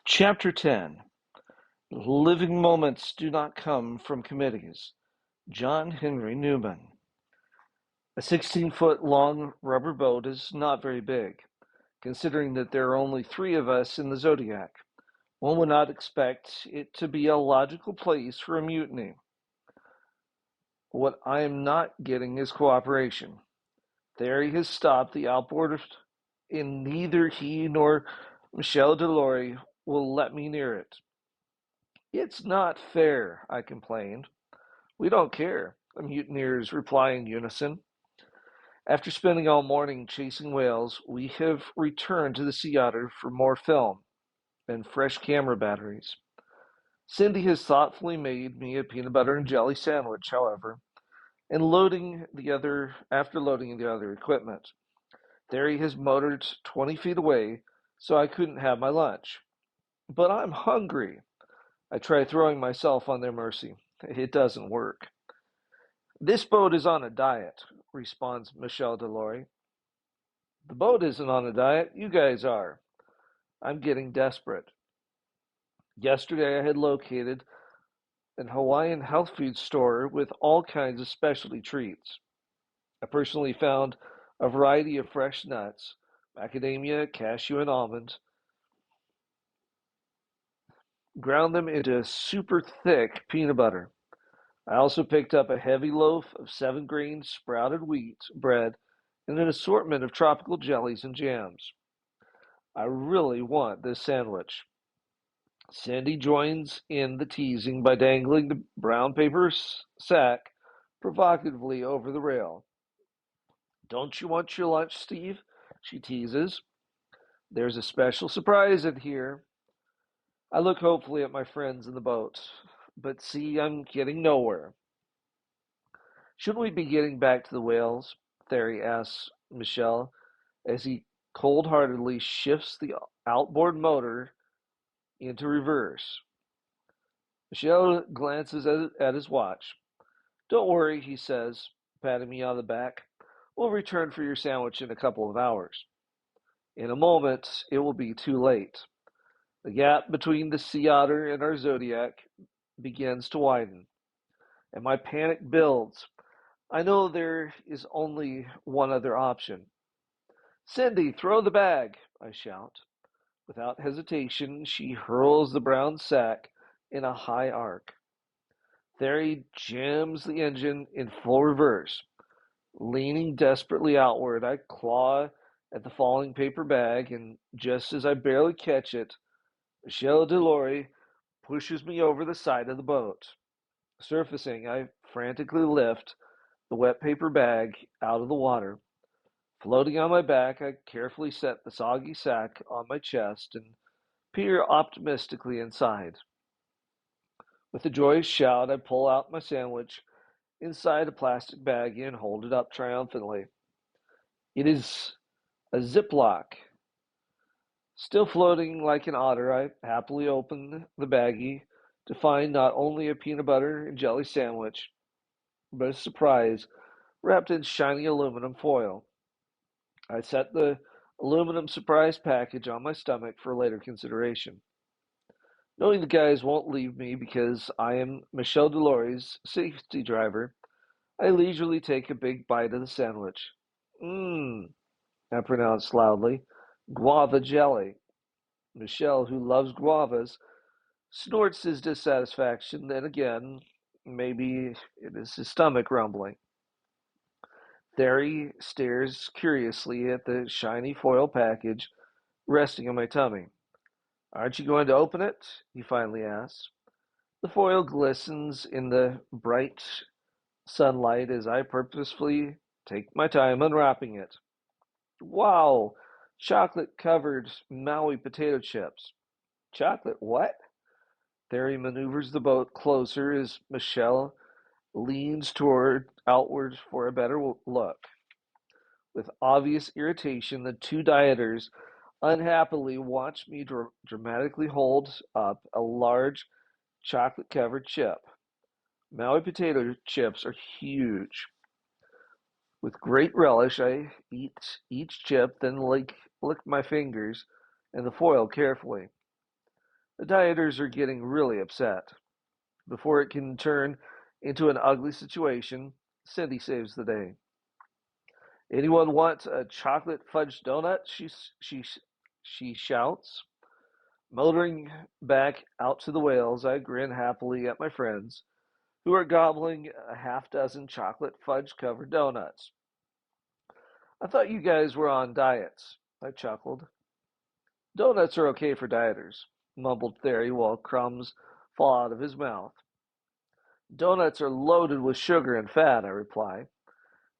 Chapter 10. Living moments do not come from committees. John Henry Newman. A 16-foot long rubber boat is not very big, considering that there are only three of us in the Zodiac. One would not expect it to be a logical place for a mutiny. What I am not getting is cooperation. There he has stopped the outboard, and neither he nor Michel Delory will let me near it. It's not fair, I complained. We don't care, the mutineers reply in unison. After spending all morning chasing whales, we have returned to the sea otter for more film and fresh camera batteries. Cindy has thoughtfully made me a peanut butter and jelly sandwich, however, and after loading the other equipment. There he has motored 20 feet away, so I couldn't have my lunch. But I'm hungry. I try throwing myself on their mercy. It doesn't work. This boat is on a diet, responds Michel Delory. The boat isn't on a diet, you guys are. I'm getting desperate. Yesterday I had located an Hawaiian health food store with all kinds of specialty treats. I personally found a variety of fresh nuts, macadamia, cashew, and almond, ground them into super thick peanut butter. I also picked up a heavy loaf of 7-grain sprouted wheat bread and an assortment of tropical jellies and jams. I really want this sandwich. Sandy joins in the teasing by dangling the brown paper sack provocatively over the rail. Don't you want your lunch, Steve? She teases. There's a special surprise in here. I look hopefully at my friends in the boat, but see, I'm getting nowhere. Shouldn't we be getting back to the whales? Theory asks Michel as he cold-heartedly shifts the outboard motor into reverse. Michel glances at his watch. Don't worry, he says, patting me on the back. We'll return for your sandwich in a couple of hours. In a moment, it will be too late. The gap between the sea otter and our Zodiac begins to widen, and my panic builds. I know there is only one other option. Cindy, throw the bag, I shout. Without hesitation, she hurls the brown sack in a high arc. There he jams the engine in full reverse. Leaning desperately outward, I claw at the falling paper bag, and just as I barely catch it, Michel Delory pushes me over the side of the boat. Surfacing, I frantically lift the wet paper bag out of the water. Floating on my back, I carefully set the soggy sack on my chest and peer optimistically inside. With a joyous shout, I pull out my sandwich inside a plastic baggie and hold it up triumphantly. It is a Ziploc. Still floating like an otter, I happily open the baggie to find not only a peanut butter and jelly sandwich, but a surprise wrapped in shiny aluminum foil. I set the aluminum surprise package on my stomach for later consideration. Knowing the guys won't leave me because I am Michel Delory's safety driver, I leisurely take a big bite of the sandwich. Mmm, I pronounce loudly. Guava jelly. Michel, who loves guavas, snorts his dissatisfaction. Then again, maybe it is his stomach rumbling. There stares curiously at the shiny foil package resting on my tummy. Aren't you going to open it? He finally asks. The foil glistens in the bright sunlight as I purposefully take my time unwrapping it. Wow! Chocolate covered Maui potato chips. Chocolate what? There maneuvers the boat closer as Michel leans outward for a better look. With obvious irritation, the two dieters unhappily watch me dramatically hold up a large chocolate covered chip. Maui potato chips are huge. With great relish, I eat each chip, then lick my fingers and the foil carefully. The dieters are getting really upset. Before it can turn into an ugly situation, Cindy saves the day. Anyone want a chocolate fudge donut? She shouts. Motoring back out to the whales, I grin happily at my friends, who are gobbling a half dozen chocolate fudge covered donuts. I thought you guys were on diets, I chuckled. Donuts are okay for dieters, mumbled Theory while crumbs fall out of his mouth. Donuts are loaded with sugar and fat, I reply.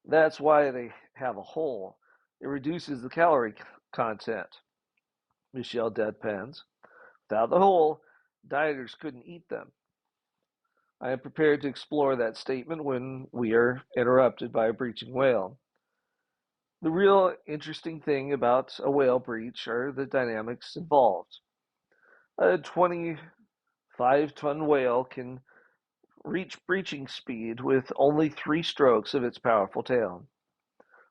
That's why they have a hole. It reduces the calorie content. Michelle deadpans. Without the hole, dieters couldn't eat them. I am prepared to explore that statement when we are interrupted by a breaching whale. The real interesting thing about a whale breach are the dynamics involved. A 25-ton whale can reach breaching speed with only 3 strokes of its powerful tail.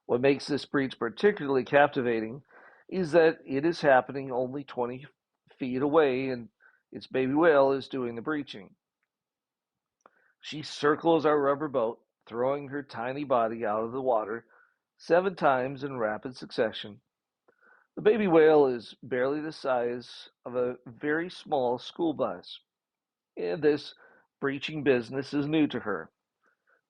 What makes this breach particularly captivating is that it is happening only 20 feet away and its baby whale is doing the breaching. She circles our rubber boat, throwing her tiny body out of the water 7 times in rapid succession. The baby whale is barely the size of a very small school bus, and this breaching business is new to her.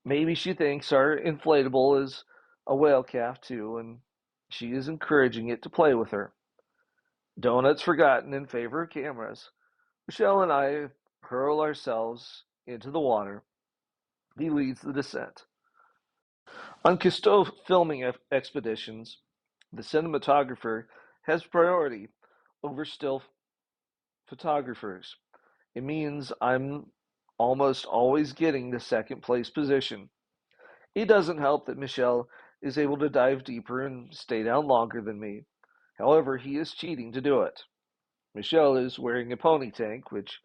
Maybe she thinks our inflatable is a whale calf too, and she is encouraging it to play with her. Donuts forgotten in favor of cameras, Michelle and I hurl ourselves into the water. He leads the descent. On Cousteau filming expeditions, the cinematographer has priority over still photographers. It means I'm almost always getting the second place position. It doesn't help that Michelle is able to dive deeper and stay down longer than me. However, he is cheating to do it. Michelle is wearing a pony tank, which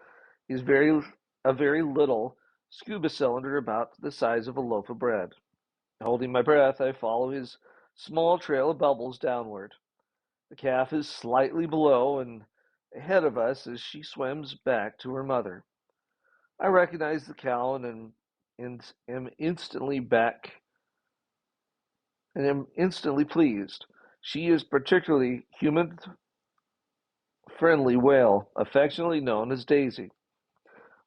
is a very little scuba cylinder about the size of a loaf of bread. Holding my breath, I follow his small trail of bubbles downward. The calf is slightly below and ahead of us as she swims back to her mother. I recognize the cow and am instantly back and am instantly pleased. She is particularly human friendly whale, affectionately known as Daisy,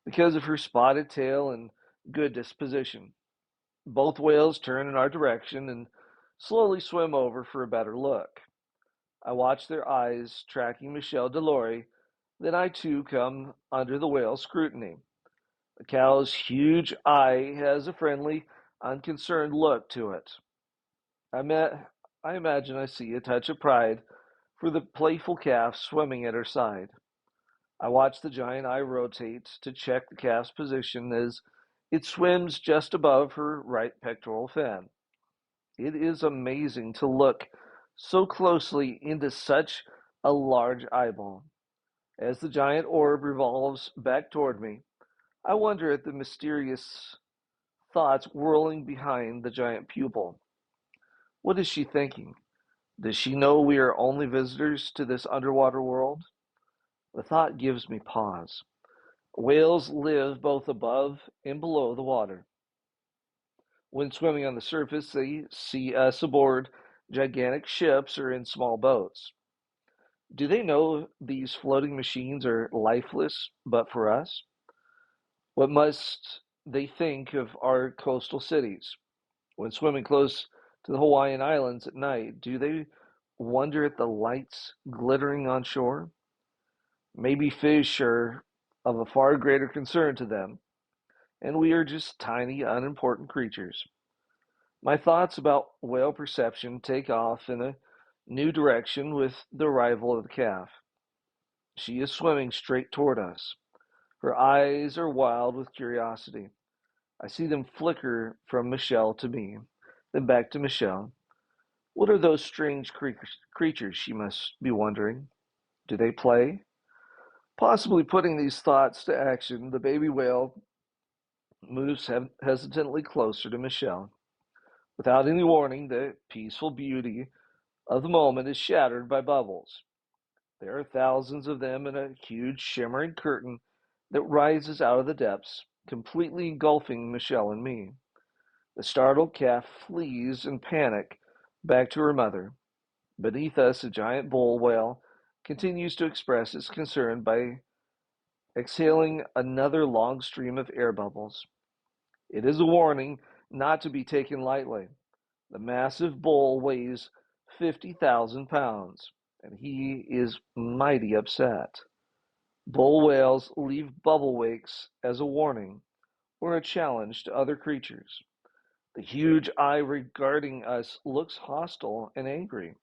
because of her spotted tail and good disposition. Both whales turn in our direction and slowly swim over for a better look. I watch their eyes tracking Michelle Delory, then I too come under the whale's scrutiny. The cow's huge eye has a friendly, unconcerned look to it. I, met, I imagine I see a touch of pride for the playful calf swimming at her side. I watch the giant eye rotate to check the calf's position as it swims just above her right pectoral fin. It is amazing to look so closely into such a large eyeball. As the giant orb revolves back toward me, I wonder at the mysterious thoughts whirling behind the giant pupil. What is she thinking? Does she know we are only visitors to this underwater world? The thought gives me pause. Whales live both above and below the water. When swimming on the surface, they see us aboard gigantic ships or in small boats. Do they know these floating machines are lifeless but for us? What must they think of our coastal cities? When swimming close to the Hawaiian Islands at night, do they wonder at the lights glittering on shore? Maybe fish are of a far greater concern to them, and we are just tiny, unimportant creatures. My thoughts about whale perception take off in a new direction with the arrival of the calf. She is swimming straight toward us. Her eyes are wild with curiosity. I see them flicker from Michelle to me, then back to Michelle. What are those strange creatures, she must be wondering? Do they play? Possibly putting these thoughts to action, the baby whale moves hesitantly closer to Michelle. Without any warning, the peaceful beauty of the moment is shattered by bubbles. There are thousands of them in a huge shimmering curtain that rises out of the depths, completely engulfing Michelle and me. The startled calf flees in panic back to her mother. Beneath us, a giant bull whale continues to express its concern by exhaling another long stream of air bubbles. It is a warning not to be taken lightly. The massive bull weighs 50,000 pounds, and he is mighty upset. Bull whales leave bubble wakes as a warning or a challenge to other creatures. The huge eye regarding us looks hostile and angry.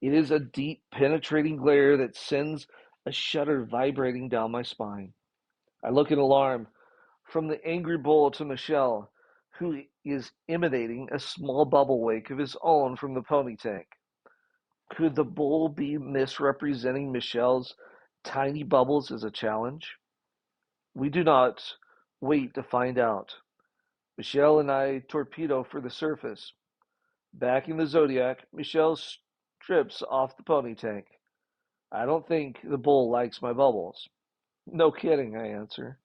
It is a deep, penetrating glare that sends a shudder vibrating down my spine. I look in alarm from the angry bull to Michelle, who is emanating a small bubble wake of his own from the pony tank. Could the bull be misrepresenting Michelle's tiny bubbles as a challenge? We do not wait to find out. Michelle and I torpedo for the surface. Back in the Zodiac, Michelle strips off the pony tank. I don't think the bull likes my bubbles. No kidding, I answer.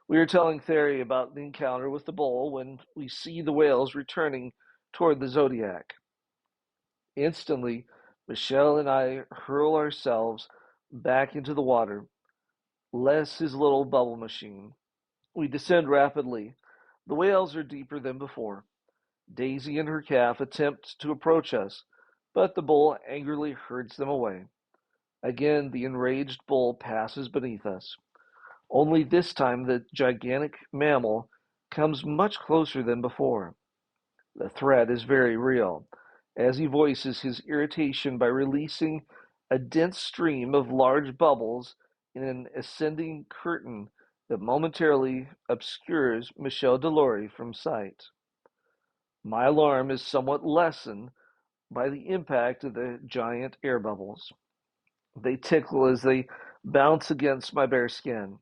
We are telling Theory about the encounter with the bull when we see the whales returning toward the Zodiac. Instantly, Michelle and I hurl ourselves back into the water, less his little bubble machine. We descend rapidly. The whales are deeper than before. Daisy and her calf attempt to approach us, but the bull angrily herds them away. Again, the enraged bull passes beneath us. Only this time the gigantic mammal comes much closer than before. The threat is very real, as he voices his irritation by releasing a dense stream of large bubbles in an ascending curtain that momentarily obscures Michel Delory from sight. My alarm is somewhat lessened by the impact of the giant air bubbles. They tickle as they bounce against my bare skin.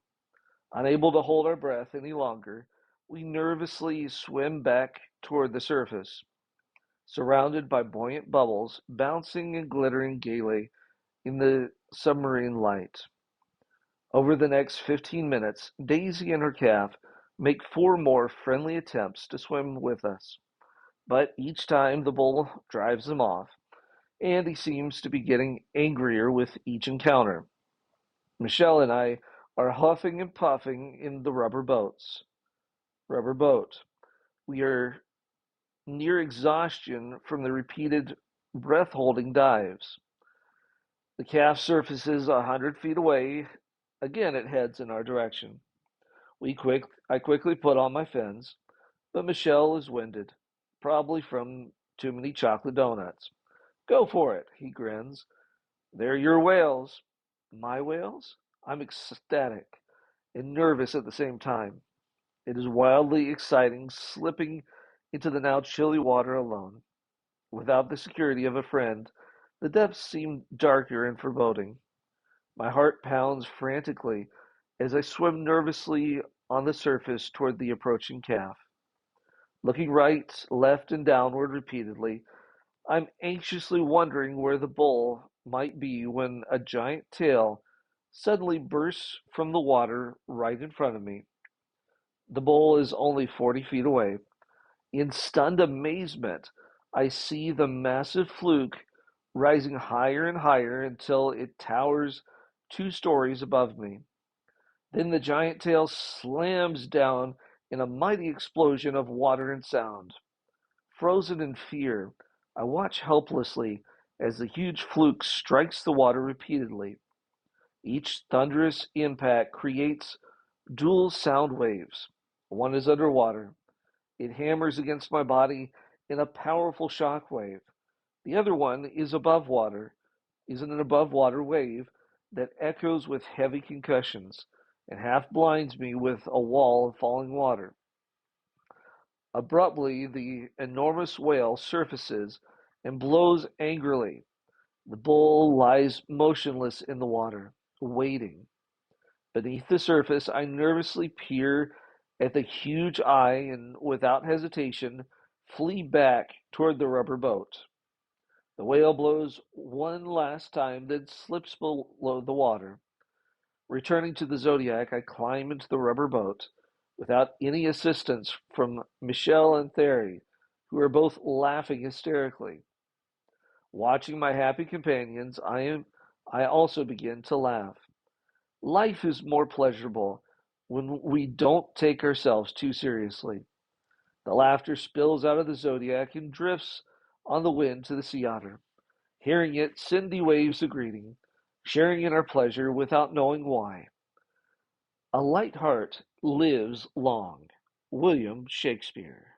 Unable to hold our breath any longer, we nervously swim back toward the surface, surrounded by buoyant bubbles bouncing and glittering gaily in the submarine light. Over the next 15 minutes, Daisy and her calf make 4 more friendly attempts to swim with us, but each time the bull drives them off, and he seems to be getting angrier with each encounter. Michelle and I are huffing and puffing in the rubber boat. We are near exhaustion from the repeated breath-holding dives. The calf surfaces 100 feet away. Again, it heads in our direction. I quickly put on my fins, but Michelle is winded, probably from too many chocolate donuts. Go for it, he grins. They're your whales. My whales? I'm ecstatic and nervous at the same time. It is wildly exciting slipping into the now chilly water alone. Without the security of a friend, the depths seem darker and foreboding. My heart pounds frantically as I swim nervously on the surface toward the approaching calf. Looking right, left, and downward repeatedly, I'm anxiously wondering where the bull might be when a giant tail suddenly bursts from the water right in front of me. The bull is only 40 feet away. In stunned amazement, I see the massive fluke rising higher and higher until it towers 2 stories above me. Then the giant tail slams down in a mighty explosion of water and sound. Frozen in fear, I watch helplessly as the huge fluke strikes the water repeatedly. Each thunderous impact creates dual sound waves. One is underwater. It hammers against my body in a powerful shock wave. The other one is an above water wave that echoes with heavy concussions and half blinds me with a wall of falling water. Abruptly, the enormous whale surfaces and blows angrily. The bull lies motionless in the water, waiting. Beneath the surface, I nervously peer at the huge eye and, without hesitation, flee back toward the rubber boat. The whale blows one last time, then slips below the water. Returning to the Zodiac, I climb into the rubber boat without any assistance from Michelle and Therry, who are both laughing hysterically. Watching my happy companions, I also begin to laugh. Life is more pleasurable when we don't take ourselves too seriously. The laughter spills out of the Zodiac and drifts on the wind to the sea otter. Hearing it, Cindy waves a greeting, sharing in our pleasure without knowing why. A light heart lives long. William Shakespeare.